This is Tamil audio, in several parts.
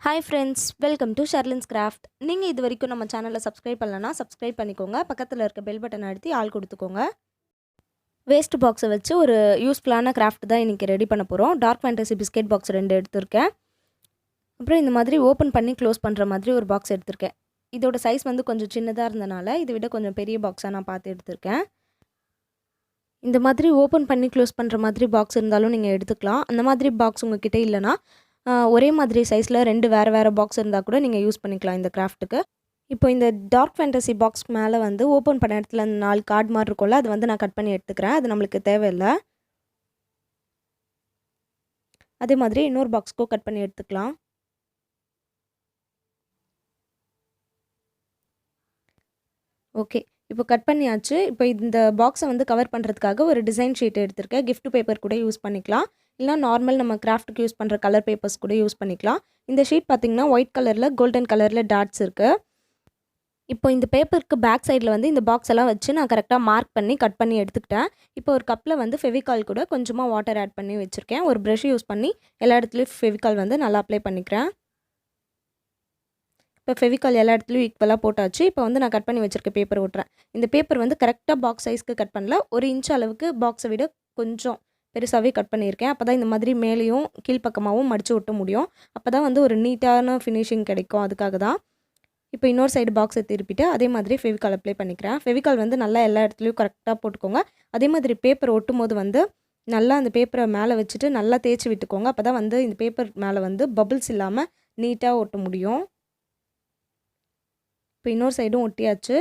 Hi friends, welcome to Sherlin's Craft. நீங்கள் இது வரைக்கும் நம்ம சேனலை சப்ஸ்கிரைப் பண்ணலனா சப்ஸ்கிரைப் பண்ணிக்கோங்க. பக்கத்தில் இருக்க பெல் பட்டன் அழுத்தி ஆல் கொடுத்துக்கோங்க. வேஸ்ட் பாக்ஸை வச்சு ஒரு யூஸ்ஃபுல்லான கிராஃப்ட் தான் இன்றைக்கி ரெடி பண்ண போகிறோம். டார்க் ஃபேண்டசி பிஸ்கெட் பாக்ஸ் 2 எடுத்திருக்கேன். அப்புறம் இந்த மாதிரி ஓப்பன் பண்ணி க்ளோஸ் பண்ணுற மாதிரி ஒரு பாக்ஸ் எடுத்திருக்கேன். இதோட சைஸ் வந்து கொஞ்சம் சின்னதாக இருந்தனால இதை விட கொஞ்சம் பெரிய பாக்ஸாக நான் பார்த்து எடுத்திருக்கேன். இந்த மாதிரி ஓப்பன் பண்ணி க்ளோஸ் பண்ணுற மாதிரி பாக்ஸ் இருந்தாலும் நீங்கள் எடுத்துக்கலாம். அந்த மாதிரி பாக்ஸ் உங்ககிட்ட இல்லைனா ஒரே மாதிரி சைஸில் 2 வேறு பாக்ஸ் இருந்தால் கூட நீங்கள் யூஸ் பண்ணிக்கலாம் இந்த கிராஃப்ட்டுக்கு. இப்போ இந்த டார்க் ஃபேண்டசி பாக்ஸ் மேலே வந்து ஓப்பன் பண்ண இடத்துல அந்த 4 கார்டு மாதிரி இருக்கும்ல, அது வந்து நான் கட் பண்ணி எடுத்துக்கிறேன். அது நம்மளுக்கு தேவையில்லை. அதே மாதிரி இன்னொரு பாக்ஸ்க்கும் கட் பண்ணி எடுத்துக்கலாம். ஓகே, இப்போ கட் பண்ணியாச்சு. இப்போ இந்த பாக்ஸை வந்து கவர் பண்ணுறதுக்காக ஒரு டிசைன் ஷீட் எடுத்திருக்கேன். கிஃப்ட் பேப்பர் கூட யூஸ் பண்ணிக்கலாம், இல்லை நார்மல் நம்ம கிராஃப்ட்டுக்கு யூஸ் பண்ணுற கலர் பேப்பர்ஸ் கூட யூஸ் பண்ணிக்கலாம். இந்த ஷீட் பார்த்திங்கன்னா ஒயிட் கலரில் கோல்டன் கலரில் டாட்ஸ் இருக்குது. இப்போ இந்த பேப்பருக்கு பேக் சைடில் வந்து இந்த பாக்ஸ் எல்லாம் வச்சு நான் கரெக்டாக மார்க் பண்ணி கட் பண்ணி எடுத்துக்கிட்டேன். இப்போ ஒரு கப்பில் வந்து ஃபெவிகால் கூட கொஞ்சமாக வாட்டர் ஆட் பண்ணி வச்சுருக்கேன். ஒரு ப்ரஷ் யூஸ் பண்ணி எல்லா இடத்துலையும் ஃபெவிகால் வந்து நல்லா அப்ளை பண்ணிக்கிறேன். இப்போ ஃபெவிகால் எல்லா இடத்துலையும் ஈக்குவலாக போட்டாச்சு. இப்போ வந்து நான் கட் பண்ணி வச்சுருக்க பேப்பர் ஒட்டுறேன். இந்த பேப்பர் வந்து கரெக்டாக பாக்ஸ் சைஸ்க்கு கட் பண்ணல, 1 இன்ச் அளவுக்கு பாக்ஸை விட கொஞ்சம் பெருசாகவே கட் பண்ணியிருக்கேன். அப்போ தான் இந்த மாதிரி மேலேயும் கீழ்ப்பக்கமாகவும் மடித்து ஒட்ட முடியும். அப்போ தான் வந்து ஒரு நீட்டான ஃபினிஷிங் கிடைக்கும். அதுக்காக தான். இப்போ இன்னொரு சைடு பாக்ஸை திருப்பிட்டு அதே மாதிரி ஃபெவிகால் அப்ளை பண்ணிக்கிறேன். ஃபெவிகால் வந்து நல்லா எல்லா இடத்துலையும் கரெக்டாக போட்டுக்கோங்க. அதே மாதிரி பேப்பர் ஒட்டும் போது வந்து நல்லா அந்த பேப்பரை மேலே வச்சுட்டு நல்லா தேய்ச்சி விட்டுக்கோங்க. அப்போ தான் வந்து இந்த பேப்பர் மேலே வந்து பபிள்ஸ் இல்லாமல் நீட்டாக ஒட்ட முடியும். இப்போ இன்னொரு சைடும் ஒட்டியாச்சு.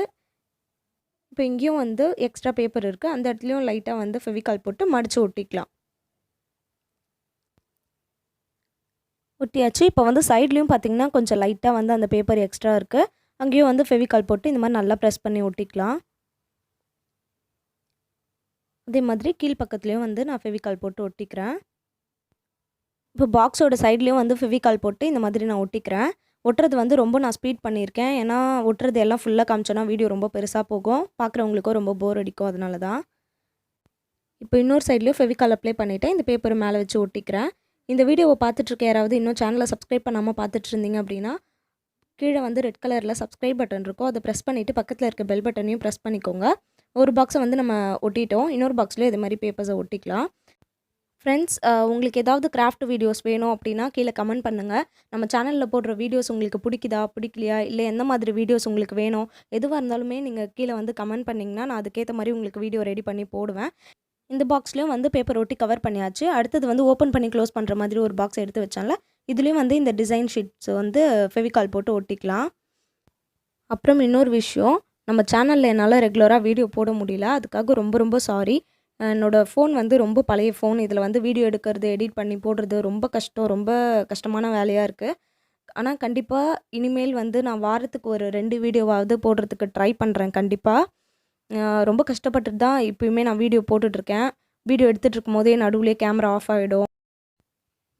இப்போ இங்கேயும் வந்து எக்ஸ்ட்ரா பேப்பர் இருக்குது, அந்த இடத்துலையும் லைட்டாக வந்து ஃபெவிகால் போட்டு மடித்து ஒட்டிக்கலாம். ஒட்டியாச்சு. இப்போ வந்து சைட்லேயும் பார்த்திங்கன்னா கொஞ்சம் லைட்டாக வந்து அந்த பேப்பர் எக்ஸ்ட்ரா இருக்குது, அங்கேயும் வந்து ஃபெவிகால் போட்டு இந்த மாதிரி நல்லா ப்ரெஸ் பண்ணி ஒட்டிக்கலாம். அதே மாதிரி கீழ்ப்பக்கத்துலேயும் வந்து நான் ஃபெவிகால் போட்டு ஒட்டிக்கிறேன். இப்போ பாக்ஸோட சைட்லேயும் வந்து ஃபெவிகால் போட்டு இந்த மாதிரி நான் ஒட்டிக்கிறேன். ஒட்டுறது வந்து ரொம்ப நான் ஸ்பீட் பண்ணியிருக்கேன். ஏன்னா ஒட்டுறது எல்லாம் ஃபுல்லாக காமிச்சோன்னா வீடியோ ரொம்ப பெருசாக போகும், பார்க்குறவங்களுக்கும் ரொம்ப போர் அடிக்கும். அதனால தான். இப்போ இன்னொரு சைட்லேயும் ஃபெவிகால் அப்ளை பண்ணிவிட்டேன். இந்த பேப்பர் மேலே வச்சு ஒட்டிக்கிறேன். இந்த வீடியோவை பார்த்துட்ருக்க யாராவது இன்னும் சேனலை சப்ஸ்கிரைப் பண்ணாமல் பார்த்துட்டு இருந்தீங்க அப்படின்னா கீழே வந்து ரெட் கலரில் சப்ஸ்கிரைப் பட்டன் இருக்கும், அதை ப்ரெஸ் பண்ணிவிட்டு பக்கத்தில் இருக்க பெல் பட்டனையும் ப்ரெஸ் பண்ணிக்கோங்க. ஒரு பாக்ஸை வந்து நம்ம ஒட்டிட்டோம், இன்னொரு பாக்ஸ்லேயும் இது மாதிரி பேப்பர்ஸை ஒட்டிக்கலாம். ஃப்ரெண்ட்ஸ், உங்களுக்கு ஏதாவது கிராஃப்ட் வீடியோஸ் வேணும் அப்படின்னா கீழே கமெண்ட் பண்ணுங்கள். நம்ம சேனலில் போடுற வீடியோஸ் உங்களுக்கு பிடிக்குதா பிடிக்கலையா, இல்லை எந்த மாதிரி வீடியோஸ் உங்களுக்கு வேணும், எதுவாக இருந்தாலுமே நீங்கள் கீழே வந்து கமெண்ட் பண்ணிங்கன்னா நான் அதுக்கேற்ற மாதிரி உங்களுக்கு வீடியோ ரெடி பண்ணி போடுவேன். இந்த பாக்ஸ்லேயும் வந்து பேப்பர் ஒட்டி கவர் பண்ணியாச்சு. அடுத்தது வந்து ஓப்பன் பண்ணி க்ளோஸ் பண்ணுற மாதிரி ஒரு பாக்ஸ் எடுத்து வச்சால, இதுலேயும் வந்து இந்த டிசைன் ஷீட்ஸ் வந்து ஃபெவிகால் போட்டு ஒட்டிக்கலாம். அப்புறம் இன்னொரு விஷயம், நம்ம சேனலில் என்னால் ரெகுலராக வீடியோ போட முடியல, அதுக்காக ரொம்ப சாரி. என்னோடய ஃபோன் வந்து ரொம்ப பழைய ஃபோன். இதில் வந்து வீடியோ எடுக்கிறது, எடிட் பண்ணி போடுறது ரொம்ப கஷ்டம், ரொம்ப கஷ்டமான வேலையாக இருக்குது. ஆனால் கண்டிப்பாக இனிமேல் வந்து நான் வாரத்துக்கு ஒரு 2 வீடியோவாவது போடுறதுக்கு ட்ரை பண்ணுறேன். கண்டிப்பாக ரொம்ப கஷ்டப்பட்டுட்டு தான் இப்போயுமே நான் வீடியோ போட்டுட்ருக்கேன். வீடியோ எடுத்துகிட்டு இருக்கும் போதே நடுவுலேயே கேமரா ஆஃப் ஆகிடும்,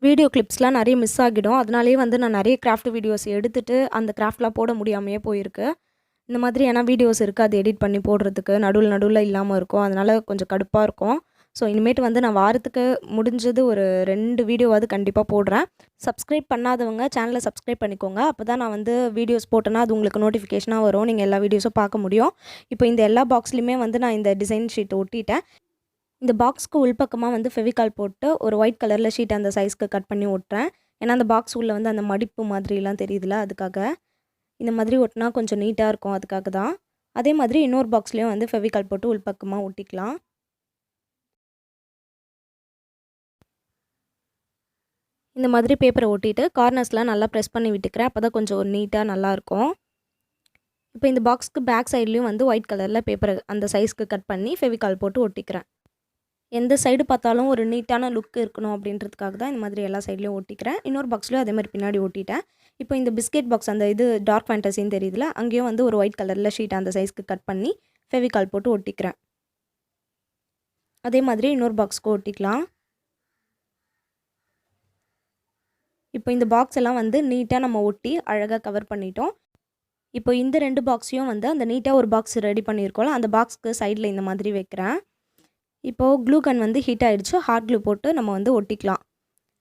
வீடியோ கிளிப்ஸ்லாம் நிறைய மிஸ் ஆகிடும். அதனாலேயே வந்து நான் நிறைய கிராஃப்ட் வீடியோஸ் எடுத்துகிட்டு அந்த கிராஃப்ட்லாம் போட முடியாமையே போயிருக்கு. இந்த மாதிரி ஏன்னா வீடியோஸ் இருக்குது, அது எடிட் பண்ணி போடுறதுக்கு நடுவில் இல்லாமல் இருக்கும். அதனால் கொஞ்சம் கடுப்பாக இருக்கும். ஸோ இனிமேட்டு வந்து நான் வாரத்துக்கு முடிஞ்சது ஒரு 2 வீடியோவாவது கண்டிப்பாக போடுறேன். சப்ஸ்கிரைப் பண்ணாதவங்க சேனலை சப்ஸ்கிரைப் பண்ணிக்கோங்க. அப்போ தான் நான் வந்து வீடியோஸ் போட்டேன்னா அது உங்களுக்கு நோட்டிஃபிகேஷனாக வரும், நீங்கள் எல்லா வீடியோஸும் பார்க்க முடியும். இப்போ இந்த எல்லா பாக்ஸ்லையுமே வந்து நான் இந்த டிசைன் ஷீட் ஒட்டிட்டேன். இந்த பாக்ஸ்க்கு உள்பக்கமாக வந்து ஃபெவிகால் போட்டு ஒரு ஒயிட் கலரில் ஷீட் அந்த சைஸ்க்கு கட் பண்ணி ஒட்டுறேன். ஏன்னா அந்த பாக்ஸ் உள்ளே வந்து அந்த மடிப்பு மாதிரிலாம் தெரியுதுல, அதுக்காக. இந்த மாதிரி ஒட்டினா கொஞ்சம் நீட்டாக இருக்கும், அதுக்காக தான். அதே மாதிரி இன்னொரு பாக்ஸ்லேயும் வந்து ஃபெவிகால் போட்டு உள்பக்கமாக ஒட்டிக்கலாம். இந்த மாதிரி பேப்பரை ஒட்டிட்டு கார்னர்ஸ்லாம் நல்லா ப்ரெஸ் பண்ணி விட்டுக்கிறேன். அப்போ தான் கொஞ்சம் நீட்டாக நல்லாயிருக்கும். இப்போ இந்த பாக்ஸ்க்கு பேக் சைட்லேயும் வந்து ஒயிட் கலரில் பேப்பரை அந்த சைஸ்க்கு கட் பண்ணி ஃபெவிகால் போட்டு ஒட்டிக்கிறேன். எந்த சைடு பார்த்தாலும் ஒரு நீட்டான லுக் இருக்கணும் அப்படின்றதுக்காக தான் இந்த மாதிரி எல்லா சைட்லேயும் ஒட்டிக்கிறேன். இன்னொரு பாக்ஸ்லேயும் அதே மாதிரி பின்னாடி ஒட்டிட்டேன். இப்போ இந்த பிஸ்கெட் பாக்ஸ் அந்த இது டார்க் ஃபேண்டசின்னு தெரியுதுல, அங்கேயும் வந்து ஒரு ஒயிட் கலரில் ஷீட் அந்த சைஸ்க்கு கட் பண்ணி ஃபெவிகால் போட்டு ஒட்டிக்கிறேன். அதே மாதிரி இன்னொரு பாக்ஸ்க்கு ஒட்டிக்கலாம். இப்போ இந்த பாக்ஸ் எல்லாம் வந்து நீட்டாக நம்ம ஒட்டி அழகாக கவர் பண்ணிட்டோம். இப்போ இந்த 2 பாக்ஸையும் வந்து அந்த நீட்டாக ஒரு பாக்ஸ் ரெடி பண்ணியிருக்கோம்ல, அந்த பாக்ஸ்க்கு சைடில் இந்த மாதிரி வைக்கிறேன். இப்போது க்ளூ கன் வந்து ஹீட் ஆகிடுச்சு, ஹாட் க்ளூ போட்டு நம்ம வந்து ஒட்டிக்கலாம்.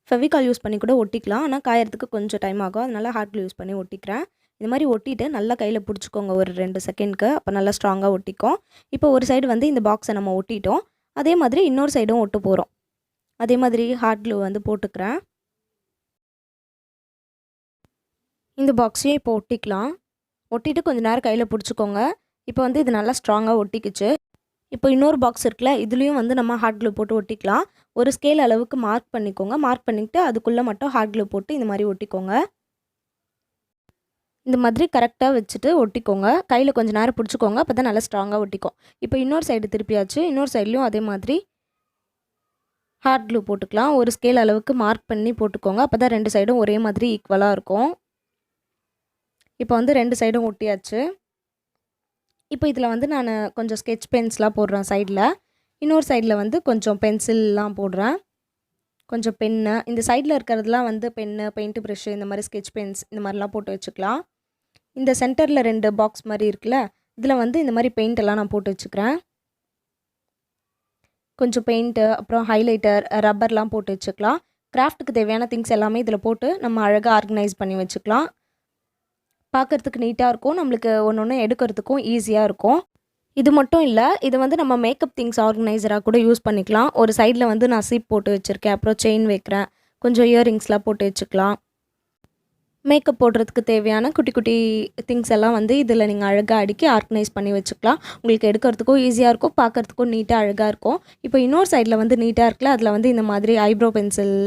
ஃபெவிகால் யூஸ் பண்ணி கூட ஒட்டிக்கலாம். ஆனால் காயறதுக்கு கொஞ்சம் டைம் ஆகும். அதனால ஹாட் க்ளூ யூஸ் பண்ணி ஒட்டிக்கிறேன். இந்த மாதிரி ஒட்டிட்டு நல்லா கையில் பிடிச்சிக்கோங்க ஒரு 2 செகண்ட்க்கு. அப்போ நல்லா ஸ்ட்ராங்காக ஒட்டிக்கும். இப்போ ஒரு சைடு வந்து இந்த பாக்ஸை நம்ம ஒட்டிட்டோம். அதே மாதிரி இன்னொரு சைடும் ஒட்ட போகிறோம். அதே மாதிரி ஹாட் க்ளூ வந்து போட்டுக்கிறேன். இந்த பாக்ஸையும் இப்போ ஒட்டிக்கலாம். ஒட்டிட்டு கொஞ்சம் நேரம் கையில் பிடிச்சிக்கோங்க. இப்போ வந்து இது நல்லா ஸ்ட்ராங்காக ஒட்டிக்கிச்சு. இப்போ இன்னொரு பாக்ஸ் இருக்குல்ல, இதுலேயும் வந்து நம்ம ஹாட் க்ளூ போட்டு ஒட்டிக்கலாம். ஒரு ஸ்கேல் அளவுக்கு மார்க் பண்ணிக்கோங்க. மார்க் பண்ணிவிட்டு அதுக்குள்ளே மட்டும் ஹாட் க்ளூ போட்டு இந்த மாதிரி ஒட்டிக்கோங்க. இந்த மாதிரி கரெக்டாக வச்சுட்டு ஒட்டிக்கோங்க. கையில் கொஞ்சம் நேரம் பிடிச்சிக்கோங்க. அப்போ தான் நல்லா ஸ்ட்ராங்காக ஒட்டிக்கும். இப்போ இன்னொரு சைடு திருப்பியாச்சு. இன்னொரு சைட்லேயும் அதே மாதிரி ஹாட் க்ளூ போட்டுக்கலாம். ஒரு ஸ்கேல் அளவுக்கு மார்க் பண்ணி போட்டுக்கோங்க. அப்போ தான் 2 சைடும் ஒரே மாதிரி ஈக்குவலாக இருக்கும். இப்போ வந்து 2 சைடும் ஒட்டியாச்சு. இப்போ இதில் வந்து நான் கொஞ்சம் ஸ்கெட்ச் பென்ஸ்லாம் போடுறேன் சைடில். இன்னொரு சைடில் வந்து கொஞ்சம் பென்சில்லாம் போடுறேன். கொஞ்சம் பென்னு, இந்த சைடில் இருக்கிறதுலாம் வந்து பென்னு, பெயிண்ட் ப்ரஷ்ஷு, இந்த மாதிரி ஸ்கெட்ச் பென்ஸ் இந்த மாதிரிலாம் போட்டு வச்சுக்கலாம். இந்த சென்டரில் 2 பாக்ஸ் மாதிரி இருக்குல்ல, இதில் வந்து இந்த மாதிரி பெயிண்ட் எல்லாம் நான் போட்டு வச்சுக்கிறேன். கொஞ்சம் பெயிண்ட்டு, அப்புறம் ஹைலைட்டர், ரப்பர்லாம் போட்டு வச்சுக்கலாம். கிராஃப்ட்டுக்கு தேவையான திங்ஸ் எல்லாமே இதில் போட்டு நம்ம அழகாக ஆர்கனைஸ் பண்ணி வச்சுக்கலாம். பார்க்குறதுக்கு நீட்டாக இருக்கும். நம்மளுக்கு ஒன்று ஒன்று எடுக்கிறதுக்கும் ஈஸியாக இருக்கும். இது மட்டும் இல்லை, இது வந்து நம்ம மேக்கப் திங்ஸ் ஆர்கனைசராக கூட யூஸ் பண்ணிக்கலாம். ஒரு சைடில் வந்து நான் சீப் போட்டு வச்சுருக்கேன். அப்புறம் செயின் வைக்கிறேன். கொஞ்சம் இயரிங்ஸ்லாம் போட்டு வச்சுக்கலாம். மேக்கப் போடுறதுக்கு தேவையான குட்டி குட்டி திங்ஸ் எல்லாம் வந்து இதில் நீங்கள் அழகாக அடுக்கி ஆர்கனைஸ் பண்ணி வச்சுக்கலாம். உங்களுக்கு எடுக்கிறதுக்கும் ஈஸியாக இருக்கும். பார்க்குறதுக்கும் நீட்டாக அழகாக இருக்கும். இப்போ இன்னொரு சைடில் வந்து நீட்டாக இருக்குல்ல, அதில் வந்து இந்த மாதிரி ஐப்ரோ பென்சில்,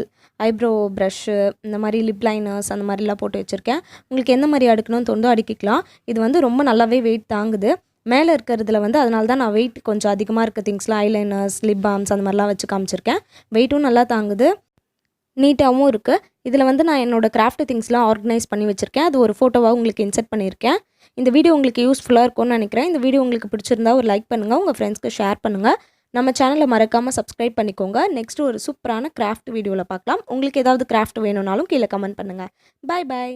ஐப்ரோ ப்ரஷ்ஷு, இந்த மாதிரி லிப் லைனர்ஸ் அந்த மாதிரிலாம் போட்டு வச்சுருக்கேன். உங்களுக்கு எந்த மாதிரி அடுக்கணும்னு தோணுதோ அடுக்கிக்கலாம். இது வந்து ரொம்ப நல்லாவே வெயிட் தாங்குது. மேலே இருக்கிறதுல வந்து அதனால தான் நான் வெயிட் கொஞ்சம் அதிகமாக இருக்க திங்ஸ்லாம் ஐலைனர்ஸ், லிப் பாம்ஸ் அந்த மாதிரிலாம் வச்சு காமிச்சிருக்கேன். வெயிட்டும் நல்லா தாங்குது, நீட்டாகவும் இருக்குது. இதில் வந்து நான் என்னோடய கிராஃப்ட் திங்ஸ்லாம் ஆர்கனைஸ் பண்ணி வச்சுருக்கேன். அது ஒரு ஃபோட்டோவாக உங்களுக்கு இன்சர்ட் பண்ணியிருக்கேன். இந்த வீடியோ உங்களுக்கு யூஸ்ஃபுல்லாக இருக்கும்னு நினைக்கிறேன். இந்த வீடியோ உங்களுக்கு பிடிச்சிருந்தா ஒரு லைக் பண்ணுங்கள், உங்கள் ஃப்ரெண்ட்ஸ்க்கு ஷேர் பண்ணுங்கள். நம்ம சேனலை மறக்காமல் சப்ஸ்கிரைப் பண்ணிக்கோங்க. நெக்ஸ்ட்டு ஒரு சூப்பரான கிராஃப்ட் வீடியோவில் பார்க்கலாம். உங்களுக்கு ஏதாவது கிராஃப்ட் வேணும்னாலும் கீழே கமெண்ட் பண்ணுங்கள். பாய் பாய்.